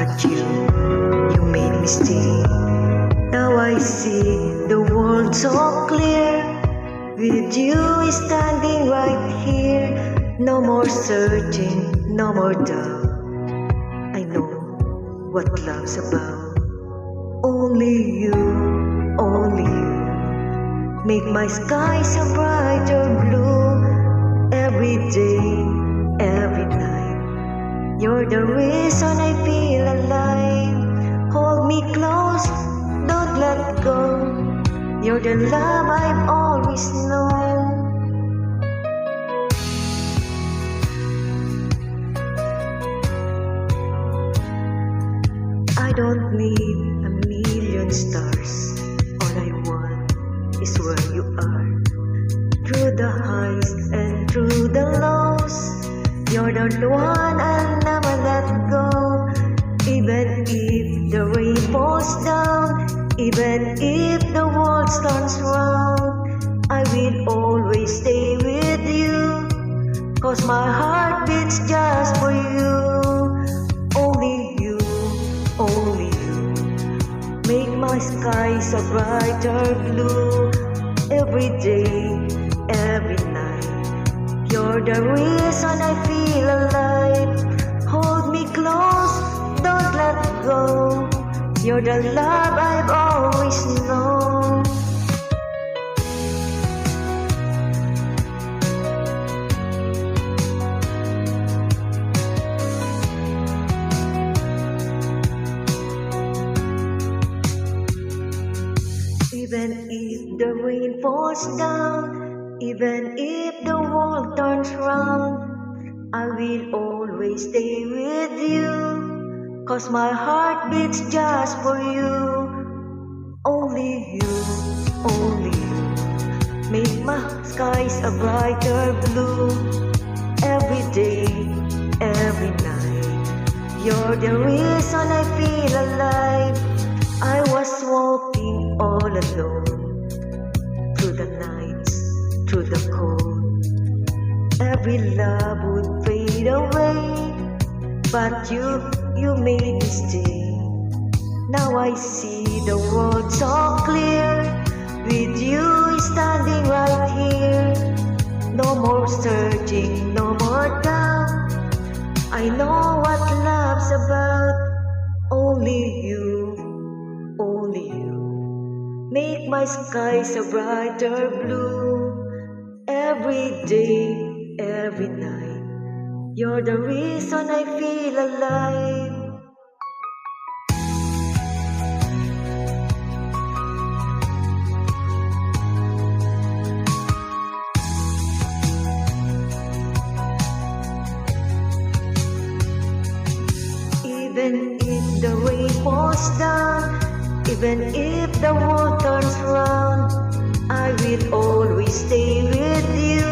But you made me stay. Now I see the world so clear, with you standing right here. No more searching, no more doubt. I know what love's about. Only you, only you, make my skies a brighter blue. Every day, every night, you're the reason I feel alive. Hold me close, don't let go. You're the love I've always known. I don't need a million stars. All I want is where you are. Through the highs and through the lows, you're the one I'll never let go. Even if the rain falls down, even if the world turns round, I will always stay with you, 'cause my heart beats just for you. Only you, only you, make my skies a brighter blue. Every day, every night, you're the reason I feel alive. Hold me close, don't let go. You're the love I've always known. Even if the rain falls down, even if the world turns round, I will always stay with you, 'cause my heart beats just for you. Only you, make my skies a brighter blue. Every day, every night, you're the reason I feel alive. I was walking all alone, through the nights, through the cold. Every love would fade away, but you made me stay. Now I see the world so clear, with you standing right here. No more searching, no more doubt. I know what love's about. Only you, make my skies a brighter blue. Every day, every night, you're the reason I feel alive. Even if the rain falls down, even if the world turns round, I will always stay with you,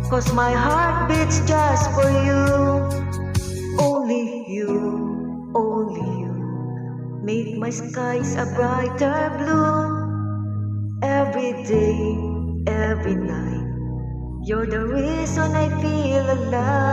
'cause my heart beats just for you. Only you, make my skies a brighter blue. Every day, every night, you're the reason I feel alive.